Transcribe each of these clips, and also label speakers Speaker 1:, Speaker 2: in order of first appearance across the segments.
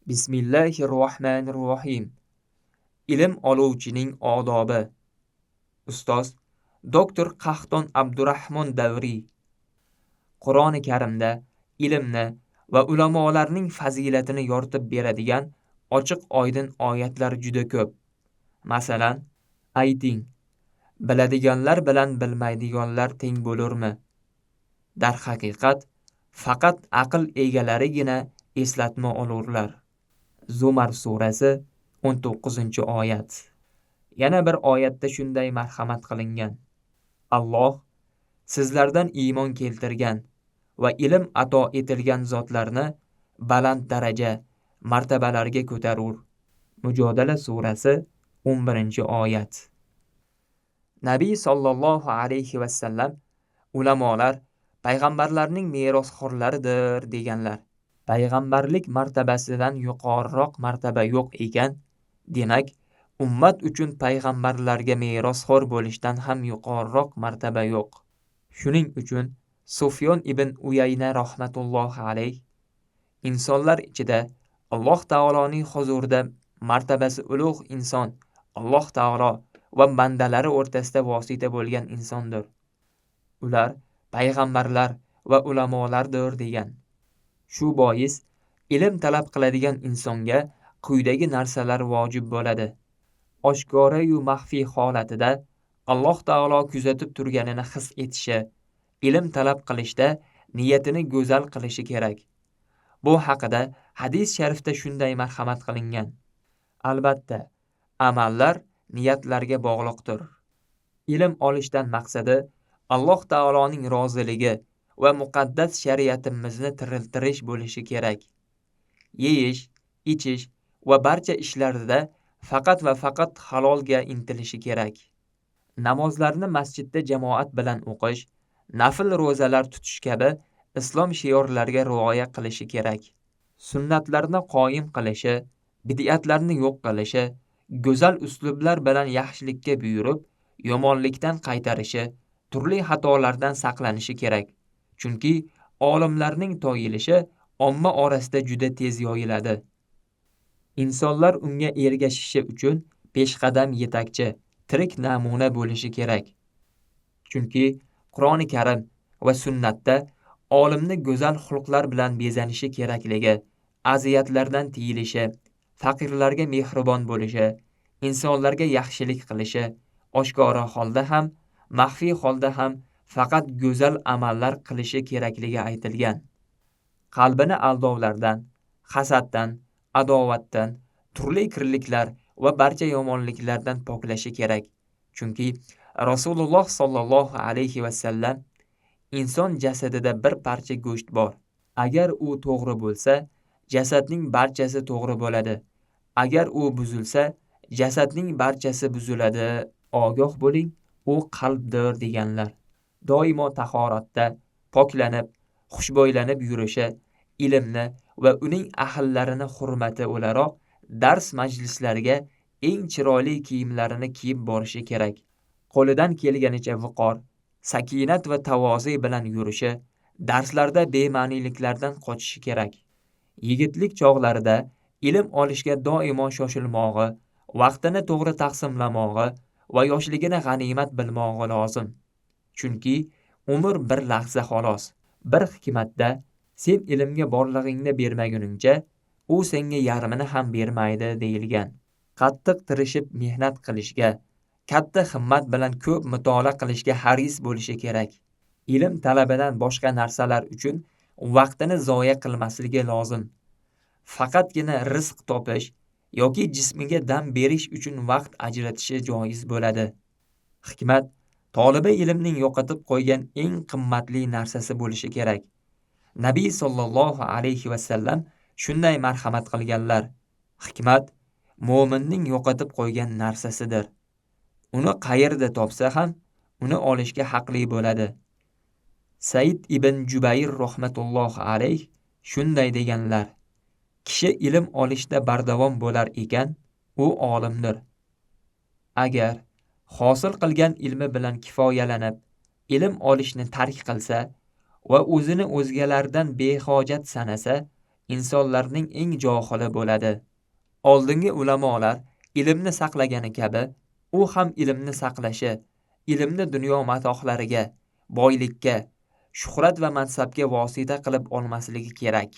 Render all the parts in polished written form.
Speaker 1: Bismillahirrohmanirrohim. Ilm oluvchining odobi. Ustoz Dr. Qahton Abdurahmon Davriy. Qur'oni Karimda ilmni va ulamolarning fazilatini yoritib beradigan ochiq-oydin oyatlar juda ko'p. Masalan, ayting, biladiganlar bilan bilmaydiganlar teng bo'lurmi? Darhaqiqat, faqat aql egalarigina eslatma olurlar. Zumar surasi 19-oyat. Yana bir oyatda shunday marhamat qilingan. Alloh sizlardan iymon keltirgan va ilm ato etilgan zotlarni baland daraja, martabalarga ko'tarur. Mujodala surasi 11-oyat. Nabiy sollallohu alayhi vasallam ulamolar payg'ambarlarning merosxo'rlaridir deganlar. Payg'ambarlik martabasidan yuqoriroq martaba yo'q ekan, demak, ummat uchun payg'ambarlarga merosxo'r bo'lishdan ham yuqoriroq martaba yo'q. Shuning uchun Sufyon ibn Uyayna rahmatullohi alayh insonlar ichida Alloh taoloning huzurida martabasi ulug' inson Alloh taolo va bandalari o'rtasida vosita bo'lgan insondir. Ular payg'ambarlar va ulamolardir degan. Shu bois ilm talab qiladigan insonga quyidagi narsalar vojib bo'ladi. Oshkora yu maxfiy holatida Alloh taolo kuzatib turganini his etishi, ilm talab qilishda niyatini go'zal qilishi kerak. Bu haqida hadis sharifda shunday marhamat qilingan. Albatta, amallar niyatlarga bog'liqdir. Ilm olishdan maqsadi Alloh taoloning roziligi va muqaddas shariatimizni tiriltirish bo'lishi kerak. Yeyish, ichish va barcha ishlarda faqat va faqat halolga intilishi kerak. Namozlarni masjidda jamoat bilan o'qish, nafl ro'zalar tutish kabi islom shiorlariga rioya qilishi kerak. Sunnatlarni qoyim qilishi, bid'atlarni yo'q qilishi, go'zal uslublar bilan yaxshilikka buyurib, yomonlikdan qaytarishi, turli xatolardan saqlanishi kerak. Chunki olimlarning toyilishi omma orasida juda tez yoyiladi. Insonlar unga ergashishi uchun peshqadam yetakchi, tirik namuna bo'lishi kerak. Chunki Qur'oni Karim va sunnatda olimni go'zal xulqlar bilan bezanishi kerakligi, aziyatlardan tiyilishi, faqirlarga mehribon bo'lishi, insonlarga yaxshilik qilishi, oshkora holda ham, maxfiy holda ham faqat go'zal amallar qilishi kerakligi aytilgan. Qalbini aldovlardan, hasaddan, adovatdan, turli kirliklar va barcha yomonliklardan poklashi kerak. Chunki Rasululloh sollallohu alayhi vasallam inson jasadida bir parcha go'sht bor. Agar u to'g'ri bo'lsa, jasadning barchasi to'g'ri bo'ladi. Agar u buzilsa, jasadning barchasi buziladi. Ogoh bo'ling, u qalbdir deganlar. Doimo tahoratda poklanib, xushbo'ylanib yurishi, ilmni va uning ahllarini hurmati o'laroq dars majlislariga eng chiroyli kiyimlarini kiyib borishi kerak. Qo'lidan kelganicha viqor, sakinat va tavozi bilan yurishi, darslarda bema'niliklardan qochishi kerak. Yigitlik chog'larida ilm olishga doimo shoshilmog'i, vaqtini to'g'ri taqsimlamog'i va yoshligini g'animat bilmog'i lozim. Chunki umr bir lahza xolos. Bir hikmatda sen ilmga borlig'ingni bermaguningcha, u senga yarmini ham bermaydi deyilgan. Qattiq tirishib mehnat qilishga, katta himmat bilan ko'p mutolaa qilishga haris bo'lishi kerak. Ilm talabidan boshqa narsalar uchun vaqtini zoya qilmasligi lozim. Faqatgina rizq topish yoki jismiga dam berish uchun vaqt ajratishi joiz bo'ladi. Hikmat tolibi ilmning yo'qotib qo'ygan eng qimmatli narsasi bo'lishi kerak. Nabiy sollallohu alayhi vasallam shunday marhamat qilganlar. Hikmat mo'minning yo'qotib qo'ygan narsasidir. Uni qayerda topsa ham, uni olishga haqli bo'ladi. Said ibn Jubayr rahmatullohi alayh shunday deganlar. Kishi ilm olishda bardavom bo'lar ekan, u olimdir. Agar hosil qilgan ilmi bilan kifoyalanib, ilm olishni tark qilsa va o'zini o'zgalardan behojat sanasa, insonlarning eng johili bo'ladi. Oldingi ulamolar ilmni saqlagani kabi, u ham ilmni saqlashi, ilmni dunyo matohlariga, boylikka, shuhrat va mansabga vosita qilib olmasligi kerak.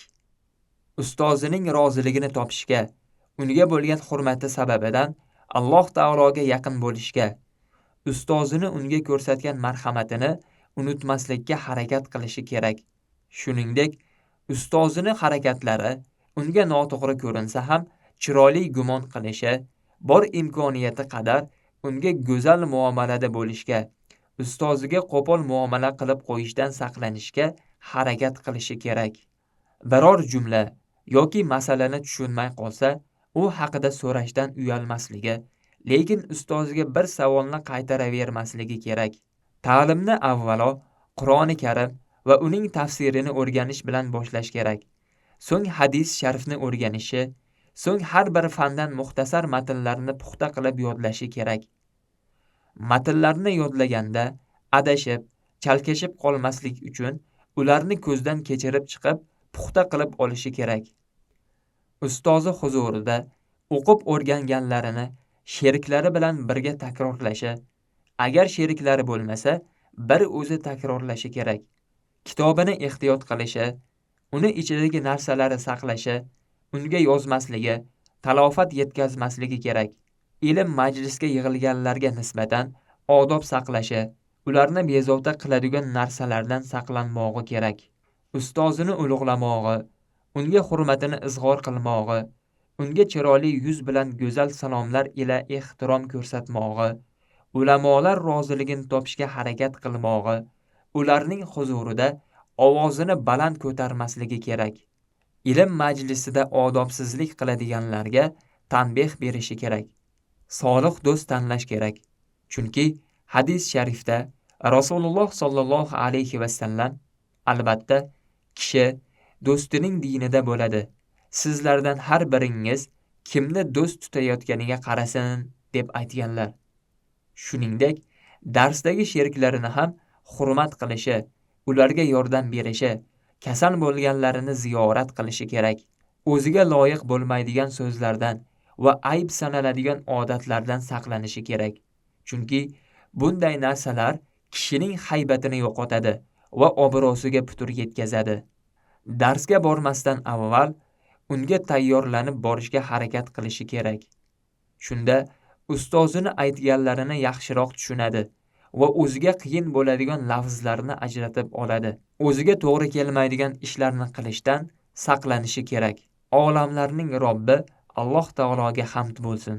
Speaker 1: Ustozining roziligini topishga, unga bo'lgan hurmati sababidan Alloh taologa yaqin bo'lishga, ustozini unga ko'rsatgan marhamatini unutmaslikka harakat qilishi kerak. Shuningdek, ustozini harakatlari unga noto'g'ri ko'rinsa ham chiroyli gumon qilishi, bor imkoniyati qadar unga go'zal muomalada bo'lishga, ustoziga qo'pol muomala qilib qo'yishdan saqlanishga harakat qilishi kerak. Biror jumla yoki masalani tushunmay qolsa, u haqida so'rashdan uyalmasligi, lekin ustoziga bir savolni qaytaravermasligi kerak. Ta'limni avvalo Qur'oni Karim va uning tafsirini o'rganish bilan boshlash kerak. So'ng hadis sharifni o'rganishi, so'ng har bir fandan muxtasar matnlarni puxta qilib yodlashi kerak. Matnlarni yodlaganda adashib, chalkashib qolmaslik uchun ularni ko'zdan kechirib chiqib, puxta qilib olishi kerak. Ustozi huzurida o'qib o'rganganlarini sheriklari bilan birga takrorlashi, agar sheriklari bo'lmasa, bir o'zi takrorlashi kerak. Kitobini ehtiyot qilishi, uni ichidagi narsalari saqlashi, unga yozmasligi, talofat yetkazmasligi kerak. Ilm majlisga yig'ilganlarga nisbatan odob saqlashi, ularni bezovta qiladigan narsalardan saqlanmog'i kerak. Ustozini ulug'lamog'i, unga hurmatini izhor qilmog'i, unga chiroyli yuz bilan go'zal salomlar ila ehtirom ko'rsatmog'i, ulamolar roziligini topishga harakat qilmog'i, ularning huzurida ovozini baland ko'tarmasligi kerak. Ilm majlisida odobsizlik qiladiganlarga tanbeh berishi kerak. Solih do'st tanlash kerak. Chunki hadis sharifda Rasululloh sollallohu alayhi vasallam albatta kishi do'stining dinida bo'ladi. Sizlardan har biringiz kimni do'st tutayotganiga qarasin deb aytganlar. Shuningdek, darsdagi sheriklarini ham hurmat qilishi, ularga yordam berishi, kasal bo'lganlarini ziyorat qilishi kerak. O'ziga loyiq bo'lmaydigan so'zlardan va ayb sanaladigan odatlardan saqlanishi kerak. Chunki bunday narsalar kishining haybatini yo'qotadi va obro'siga putur yetkazadi. Darsga bormasdan avval unga tayyorlanib borishga harakat qilishi kerak. Shunda ustozini aytganlarini yaxshiroq tushunadi va o'ziga qiyin bo'ladigan lafzlarni ajratib oladi. O'ziga to'g'ri kelmaydigan ishlarni qilishdan saqlanishi kerak. Olamlarning Robbi Alloh taologa hamd bo'lsin.